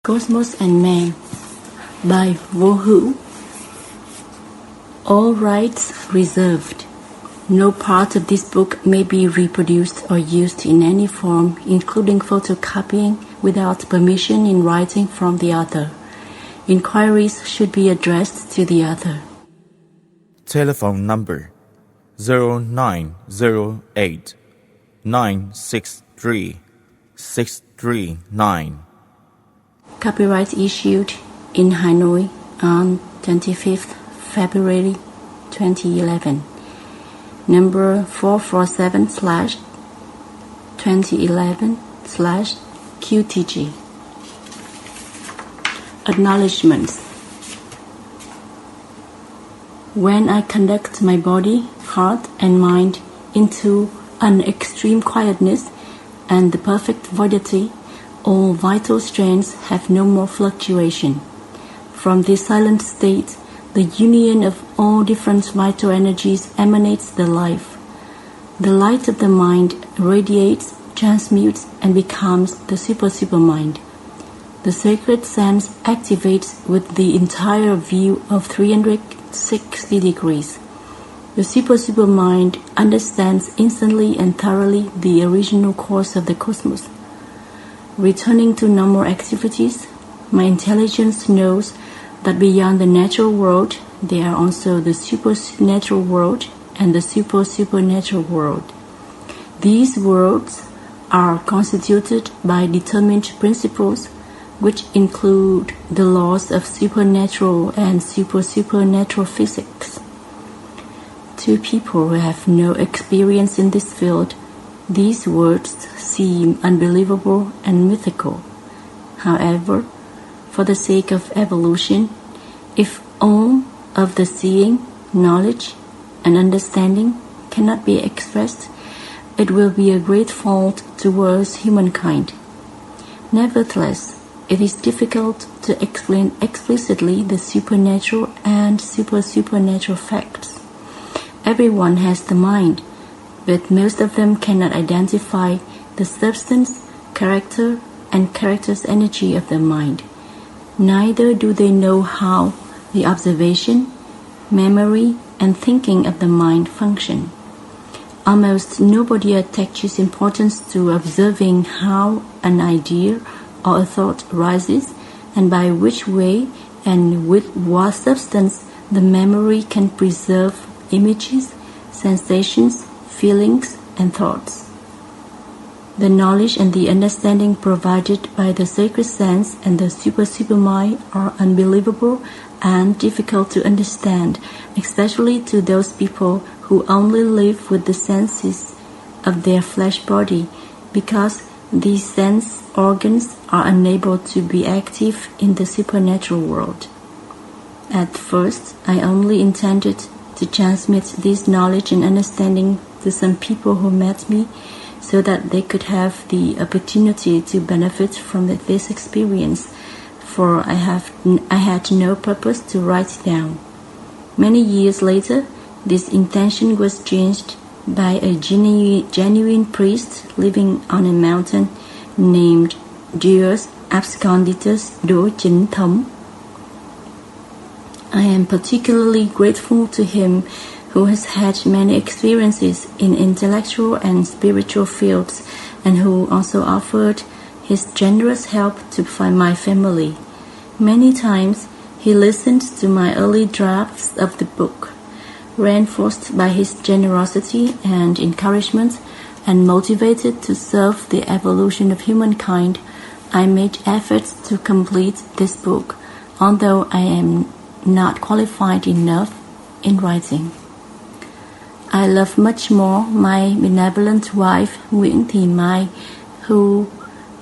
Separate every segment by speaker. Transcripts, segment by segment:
Speaker 1: Cosmos and Man by Vô Hữu. All rights reserved. No part of this book may be reproduced or used in any form, including photocopying, without permission in writing from the author. Inquiries should be addressed to the author.
Speaker 2: Telephone number 0908 963 639.
Speaker 1: Copyright issued in Hanoi on 25th February 2011. Number 447/2011/QTG. Acknowledgements. When I conduct my body, heart, and mind into an extreme quietness and the perfect voidity, all vital strands have no more fluctuation. From this silent state, the union of all different vital energies emanates the life. The light of the mind radiates, transmutes, and becomes the super-mind. The sacred sense activates with the entire view of 360 degrees. The super mind understands instantly and thoroughly the original course of the cosmos. Returning to normal activities, my intelligence knows that beyond the natural world, there are also the supernatural world and the supernatural world. These worlds are constituted by determined principles, which include the laws of supernatural and supernatural physics. To people who have no experience in this field, these words seem unbelievable and mythical. However, for the sake of evolution, if all of the seeing, knowledge, and understanding cannot be expressed, it will be a great fault towards humankind. Nevertheless, it is difficult to explain explicitly the supernatural and supernatural facts. Everyone has the mind, but most of them cannot identify the substance, character, and character's energy of the mind. Neither do they know how the observation, memory, and thinking of the mind function. Almost nobody attaches importance to observing how an idea or a thought rises, and by which way and with what substance the memory can preserve images, sensations, feelings, and thoughts. The knowledge and the understanding provided by the sacred sense and the super mind are unbelievable and difficult to understand, especially to those people who only live with the senses of their flesh body, because these sense organs are unable to be active in the supernatural world. At first, I only intended to transmit this knowledge and understanding to some people who met me, so that they could have the opportunity to benefit from this experience, for I had no purpose to write down. Many years later, this intention was changed by a genuine priest living on a mountain named Deus Absconditus Do Chính Thống. I am particularly grateful to him, who has had many experiences in intellectual and spiritual fields, and who also offered his generous help to my family. Many times he listened to my early drafts of the book. Reinforced by his generosity and encouragement, and motivated to serve the evolution of humankind, I made efforts to complete this book, although I am not qualified enough in writing. I love much more my benevolent wife, Nguyễn Thị Mai, who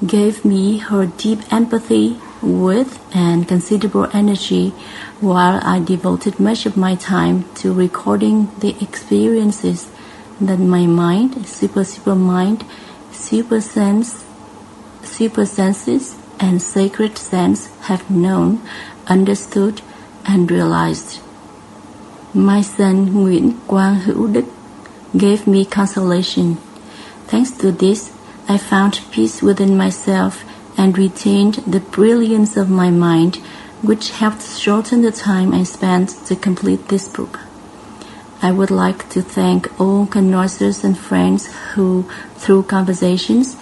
Speaker 1: gave me her deep empathy, wit, and considerable energy, while I devoted much of my time to recording the experiences that my mind, super mind, super senses, and sacred sense have known, understood, and realized. My son Nguyễn Quang Hữu Đức gave me consolation. Thanks to this, I found peace within myself and retained the brilliance of my mind, which helped shorten the time I spent to complete this book. I would like to thank all connoisseurs and friends who, through conversations,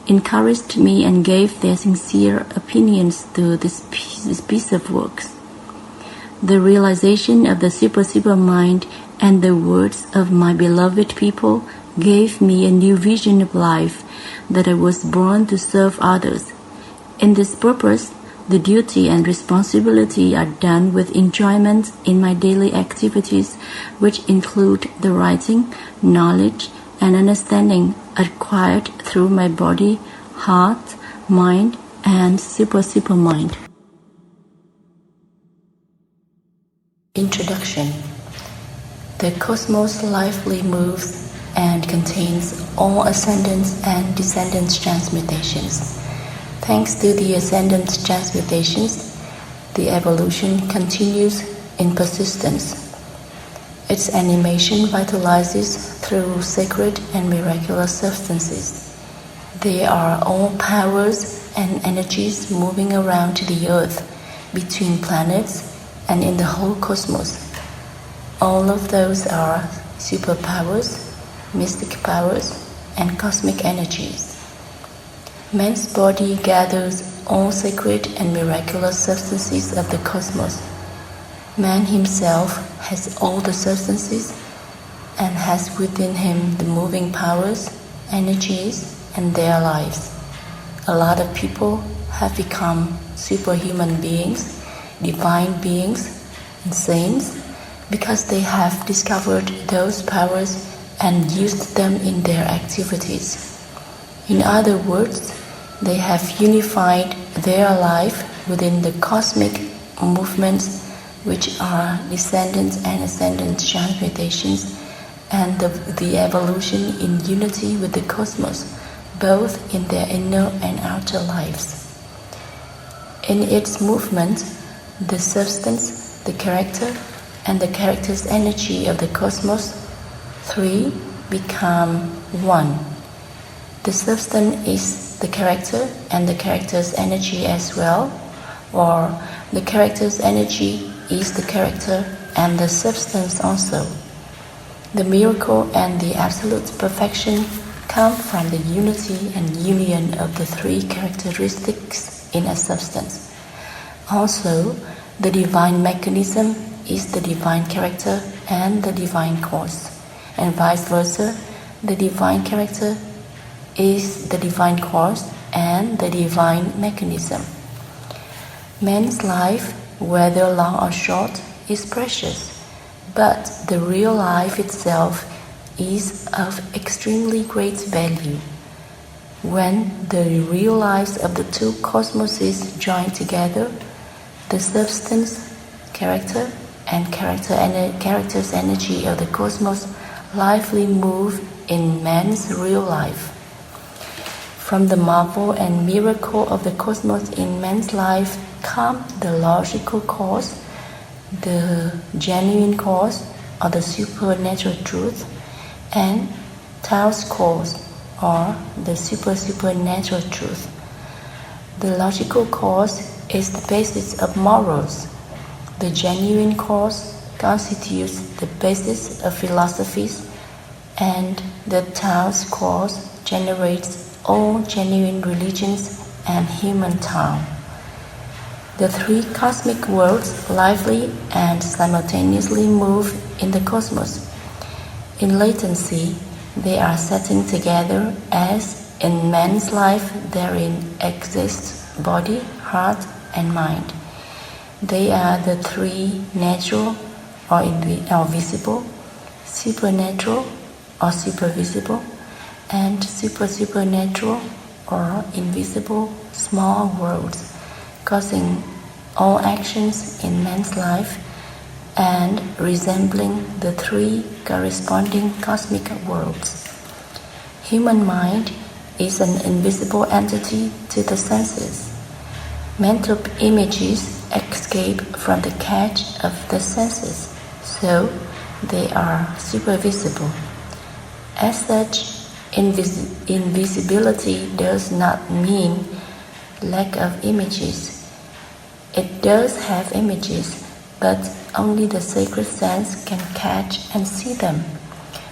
Speaker 1: encouraged me and gave their sincere opinions to this piece of work. The realization of the super mind and the words of my beloved people gave me a new vision of life, that I was born to serve others. In this purpose, the duty and responsibility are done with enjoyment in my daily activities, which include the writing, knowledge, and understanding acquired through my body, heart, mind, and super mind. Introduction. The cosmos lively moves and contains all ascendants and descendants transmutations. Thanks to the ascendant transmutations, the evolution continues in persistence. Its animation vitalizes through sacred and miraculous substances. They are all powers and energies moving around the earth, between planets, and in the whole cosmos. All of those are superpowers, mystic powers, and cosmic energies. Man's body gathers all sacred and miraculous substances of the cosmos. Man himself has all the substances and has within him the moving powers, energies, and their lives. A lot of people have become superhuman beings, divine beings, and saints because they have discovered those powers and used them in their activities. In other words, they have unified their life within the cosmic movements, which are descendant and ascendant transmutations, and the evolution in unity with the cosmos, both in their inner and outer lives. In its movement, the substance, the character, and the character's energy of the cosmos, three, become one. The substance is the character and the character's energy as well, or the character's energy is the character and the substance also. The miracle and the absolute perfection come from the unity and union of the three characteristics in a substance. Also, the divine mechanism is the divine character and the divine cause, and vice versa, the divine character is the divine cause and the divine mechanism. Man's life, whether long or short, is precious, but the real life itself is of extremely great value. When the real lives of the two cosmoses join together, the substance, character, and character's energy of the cosmos lively move in man's real life. From the marvel and miracle of the cosmos in man's life come the logical cause, the genuine cause, or the supernatural truth, and Tao's cause, or the supernatural truth. The logical cause is the basis of morals. The genuine cause constitutes the basis of philosophies, and the Tao's cause generates all genuine religions and human Tao. The three cosmic worlds lively and simultaneously move in the cosmos. In latency, they are setting together as in man's life therein exists body, heart, and mind. They are the three natural or visible, supernatural or supervisible, and supernatural or invisible small worlds, causing all actions in man's life and resembling the three corresponding cosmic worlds. Human mind is an invisible entity to the senses. Mental images escape from the catch of the senses, so they are supervisible. As such, invisibility does not mean lack of images. It does have images, but only the sacred sense can catch and see them.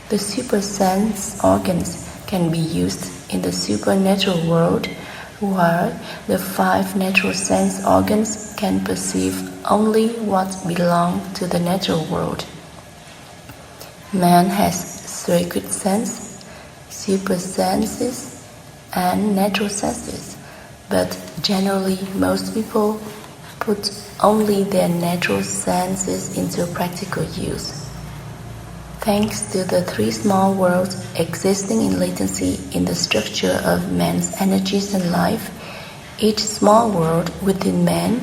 Speaker 1: The super sense organs can be used in the supernatural world, while the 5 natural sense organs can perceive only what belongs to the natural world. Man has sacred sense, super senses, and natural senses, but generally most people put only their natural senses into practical use. Thanks to the 3 small worlds existing in latency in the structure of man's energies and life, each small world within man,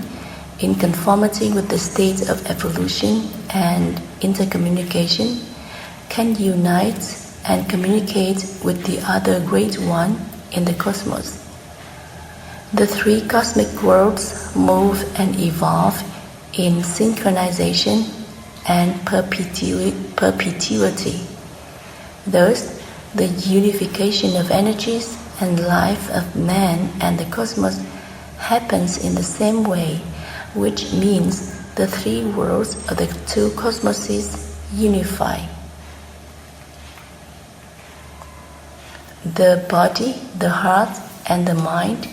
Speaker 1: in conformity with the state of evolution and intercommunication, can unite and communicate with the other great one in the cosmos. The 3 cosmic worlds move and evolve in synchronization and perpetuity. Thus, the unification of energies and life of man and the cosmos happens in the same way, which means the 3 worlds of the 2 cosmoses unify. The body, the heart, and the mind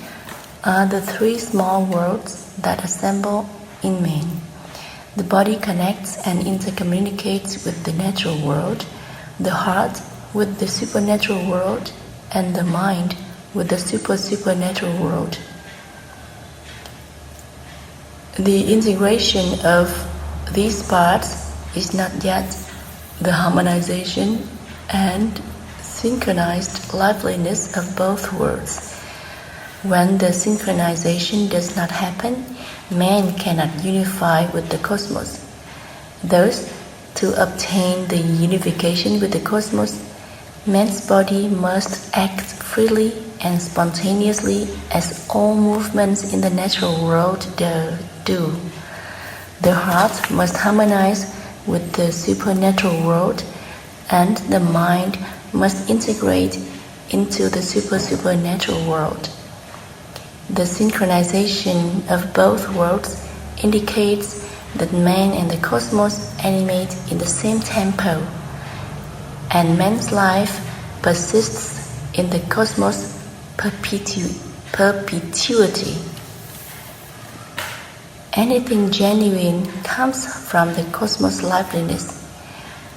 Speaker 1: are the 3 small worlds that assemble in man. The body connects and intercommunicates with the natural world, the heart with the supernatural world, and the mind with the supernatural world. The integration of these parts is not yet the harmonization and synchronized liveliness of both worlds. When the synchronization does not happen, man cannot unify with the cosmos. Thus, to obtain the unification with the cosmos, man's body must act freely and spontaneously as all movements in the natural world do. The heart must harmonize with the supernatural world, and the mind must integrate into the supernatural world. The synchronization of both worlds indicates that man and the cosmos animate in the same tempo, and man's life persists in the cosmos perpetuity. Anything genuine comes from the cosmos liveliness.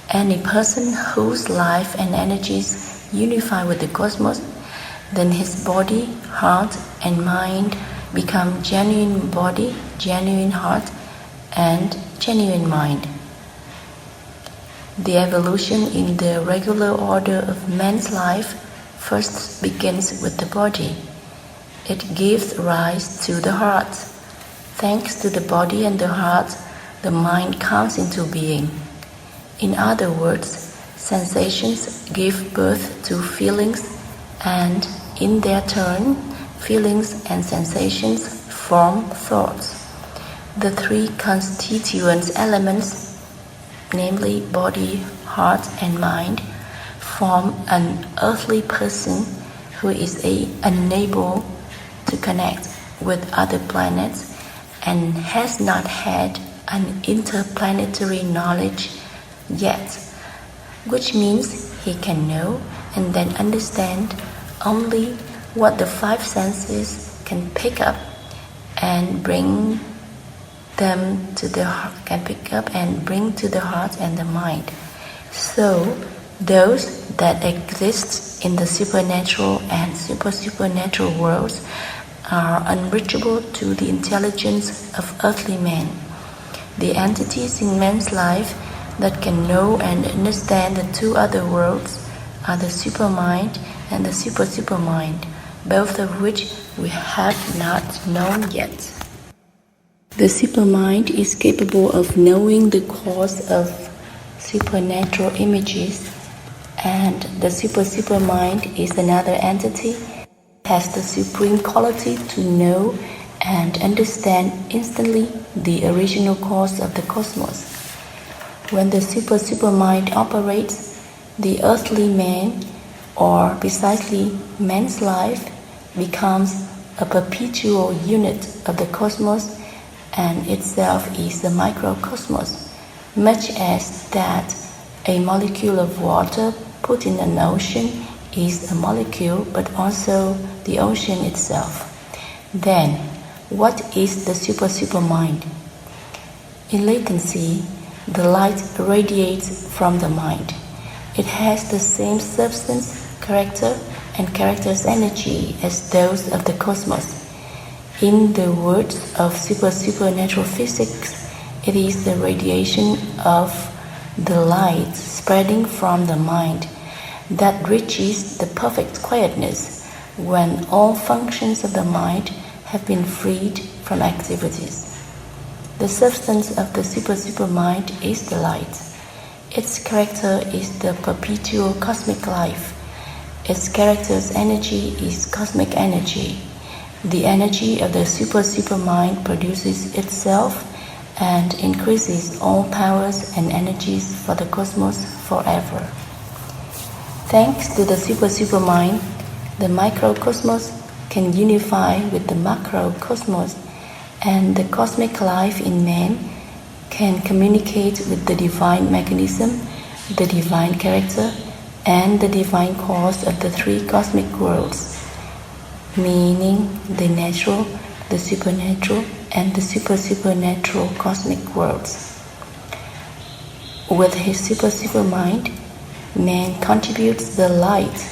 Speaker 1: Any person whose life and energies unify with the cosmos, then his body, heart, and mind become genuine body, genuine heart, and genuine mind. The evolution in the regular order of man's life first begins with the body. It gives rise to the heart. Thanks to the body and the heart, the mind comes into being. In other words, sensations give birth to feelings, and in their turn, feelings and sensations form thoughts. The 3 constituent elements, namely body, heart, and mind, form an earthly person who is unable to connect with other planets and has not had an interplanetary knowledge yet, which means he can know and then understand only what the 5 senses can pick up and bring to the heart and the mind. So those that exist in the supernatural and supernatural worlds are unreachable to the intelligence of earthly men. The entities in man's life that can know and understand the 2 other worlds are the supermind and the supermind, both of which we have not known yet. The supermind is capable of knowing the cause of supernatural images, and the supermind is another entity that has the supreme quality to know and understand instantly the original cause of the cosmos. When the supermind operates, the earthly man, or precisely man's life, becomes a perpetual unit of the cosmos, and itself is the microcosmos, much as that a molecule of water put in an ocean is a molecule, but also the ocean itself. Then, what is the super-mind? In latency, the light radiates from the mind. It has the same substance, character, and character's energy as those of the cosmos. In the words of supernatural physics, it is the radiation of the light spreading from the mind that reaches the perfect quietness when all functions of the mind have been freed from activities. The substance of the super-mind is the light. Its character is the perpetual cosmic life. Its character's energy is cosmic energy. The energy of the super-mind produces itself and increases all powers and energies for the cosmos forever. Thanks to the super-mind, the microcosmos can unify with the macrocosmos, and the cosmic life in man can communicate with the divine mechanism, the divine character, and the divine cause of the three cosmic worlds, meaning the natural, the supernatural, and the supernatural cosmic worlds. With his super-mind, man contributes the light,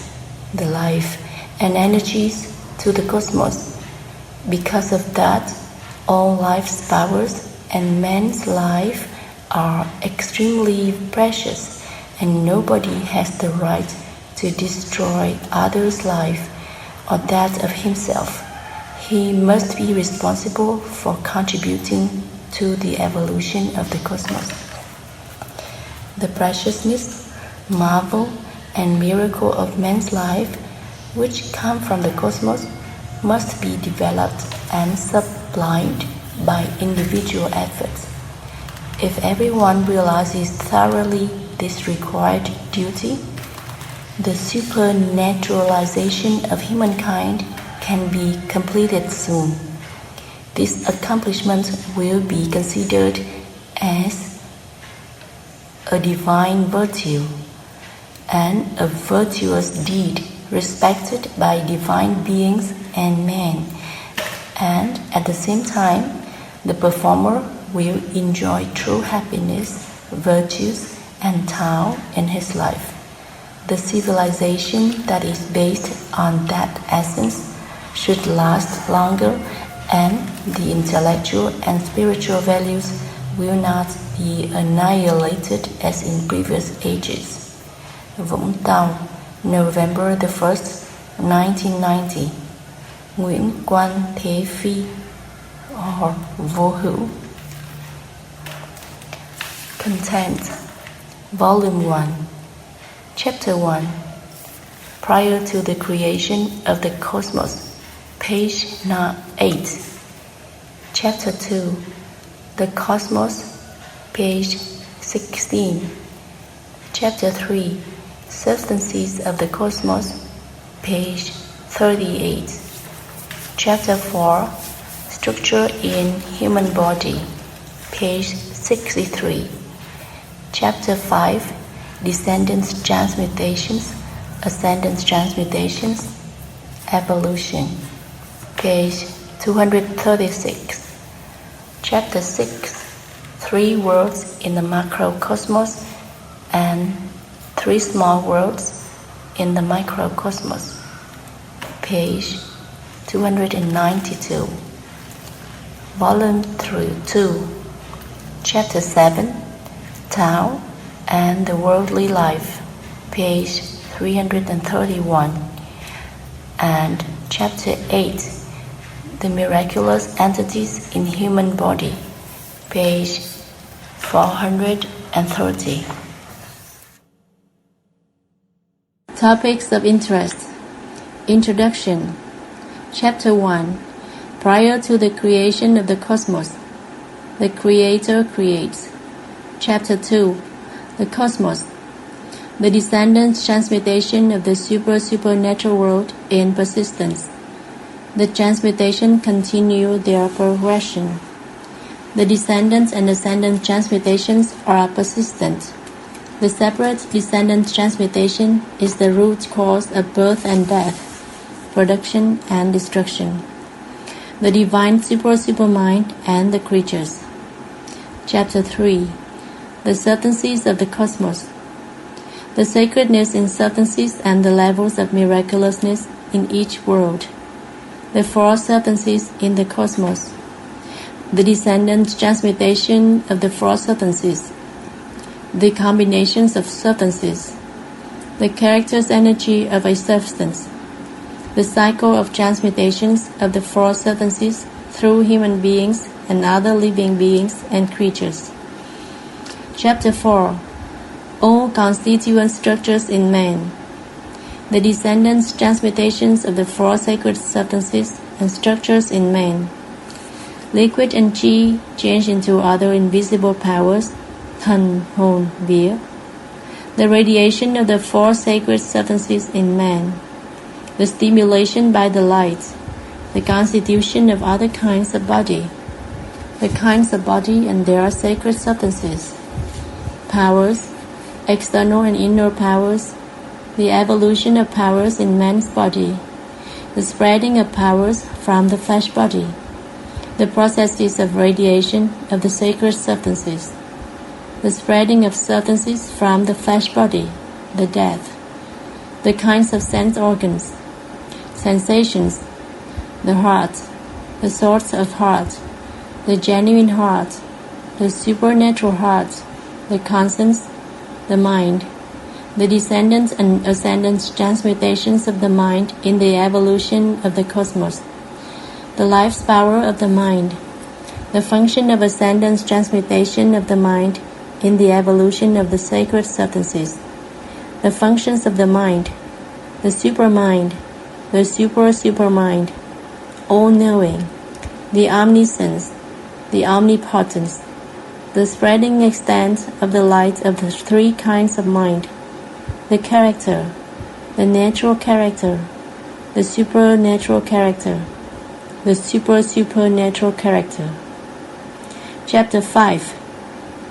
Speaker 1: the life, and energies to the cosmos. Because of that, all life's powers and man's life are extremely precious, and nobody has the right to destroy others' life or that of himself. He must be responsible for contributing to the evolution of the cosmos. The preciousness, marvel, and miracle of man's life, which come from the cosmos, must be developed and sublimed by individual efforts. If everyone realizes thoroughly this required duty, the supernaturalization of humankind can be completed soon. This accomplishment will be considered as a divine virtue and a virtuous deed respected by divine beings and men, and at the same time, the performer will enjoy true happiness, virtues, and Tao in his life. The civilization that is based on that essence should last longer, and the intellectual and spiritual values will not be annihilated as in previous ages. Vũng Tàu, November the 1st, 1990. Nguyễn Quang Thế Phi or Vô Hữu. Content. Volume 1. Chapter 1. Prior to the creation of the cosmos. Page 8. Chapter 2. The cosmos. Page 16. Chapter 3. Substances of the cosmos. Page 38. Chapter 4. Structure in human body. Page 63. Chapter 5. Descendants transmutations, ascendants transmutations, evolution. Page 236. Chapter 6. 3 worlds in the macrocosmos and 3 small worlds in the microcosmos. Page 292. Volume 2. Chapter 7. Tao and the worldly life. Page 331. And Chapter 8. The miraculous entities in human body. Page 430. Topics of interest. Introduction. Chapter 1. Prior to the creation of the cosmos, the Creator creates. Chapter 2. The cosmos. The descendants transmutation of the supernatural world in persistence. The transmutation continue their progression. The descendant and ascendant transmutations are persistent. The separate descendant transmutation is the root cause of birth and death, production and destruction. The divine supermind and the creatures. Chapter 3. The substances of the cosmos. The sacredness in substances and the levels of miraculousness in each world. The four substances in the cosmos. The descendant transmutation of the four substances. The combinations of substances. The character's energy of a substance. The cycle of transmutations of the four substances through human beings and other living beings and creatures. Chapter 4. All constituent structures in man. The descendant transmutations of the four sacred substances and structures in man. Liquid and chi change into other invisible powers, thân, hồn, vía. The radiation of the four sacred substances in man. The stimulation by the light. The constitution of other kinds of body. The kinds of body and their sacred substances. Powers, external and inner powers. The evolution of powers in man's body. The spreading of powers from the flesh body. The processes of radiation of the sacred substances. The spreading of substances from the flesh body, the death. The kinds of sense organs. Sensations, the heart, the sorts of heart, the genuine heart, the supernatural heart, the conscience, the mind, the descendants and ascendants transmutations of the mind in the evolution of the cosmos, the life's power of the mind, the function of ascendants transmutation of the mind in the evolution of the sacred substances, the functions of the mind, the supermind, the supermind, all-knowing, the omniscience, the omnipotence, the spreading extent of the light of the three kinds of mind, the character, the natural character, the supernatural character, the supernatural character. Chapter 5.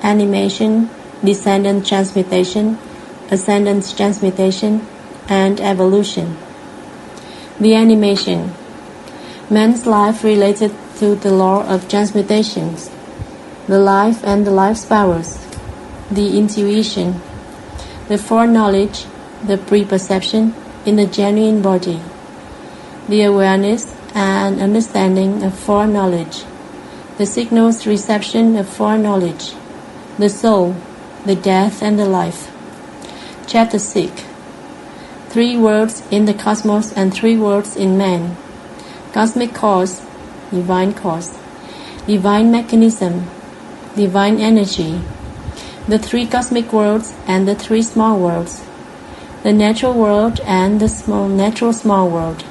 Speaker 1: Animation, descendant transmutation, ascendant transmutation, and evolution. The animation. Man's life related to the law of transmutations. The life and the life's powers. The intuition. The foreknowledge, the preperception in the genuine body. The awareness and understanding of foreknowledge. The signals reception of foreknowledge. The soul, the death and the life. Chapter 6. 3 worlds in the cosmos and 3 worlds in man. Cosmic cause, divine mechanism, divine energy. The 3 cosmic worlds and the 3 small worlds. The natural world and the natural small world.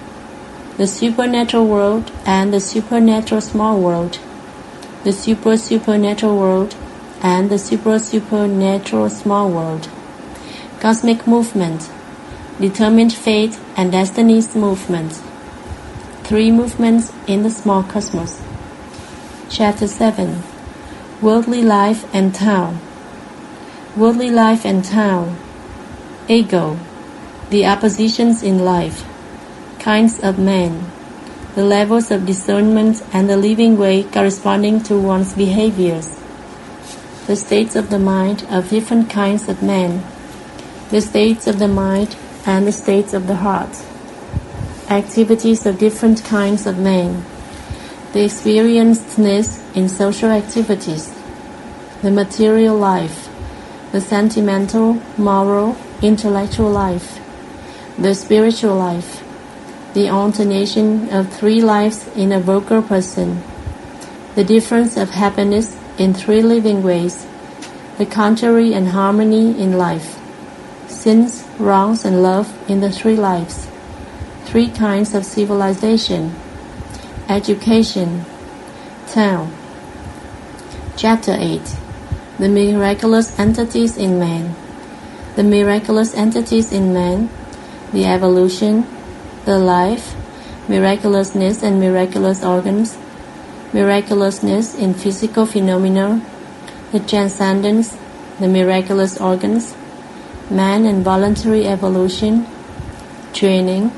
Speaker 1: The supernatural world and the supernatural small world. The supernatural world and the supernatural small world. Cosmic movement. Determined fate and destiny's movement. 3 movements in the small cosmos. Chapter 7. Worldly life and Tao. Worldly life and Tao. Ego. The oppositions in life. Kinds of men. The levels of discernment and the living way corresponding to one's behaviors. The states of the mind of different kinds of men. The states of the mind and the states of the heart. Activities of different kinds of men. The experiencedness in social activities. The material life. The sentimental, moral, intellectual life. The spiritual life. The alternation of 3 lives in a vulgar person. The difference of happiness in 3 living ways. The contrary and harmony in life. Sins, wrongs, and love in the 3 lives. 3 kinds of civilization. Education. Town. Chapter 8. The miraculous entities in man. The miraculous entities in man, the evolution, the life, miraculousness and miraculous organs, miraculousness in physical phenomena, the transcendence, the miraculous organs, man and voluntary evolution, training,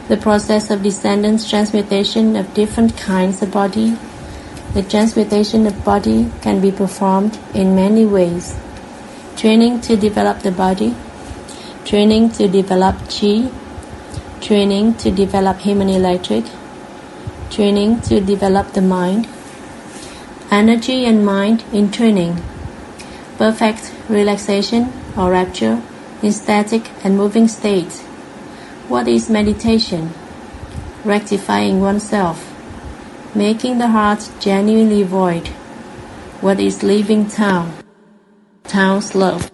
Speaker 1: the process of descendants transmutation of different kinds of body. The transmutation of body can be performed in many ways. Training to develop the body, training to develop chi, training to develop human electric, training to develop the mind, energy and mind in training, perfect relaxation or rapture in static and moving states. What is meditation? Rectifying oneself, making the heart genuinely void. What is leaving town? Town's love.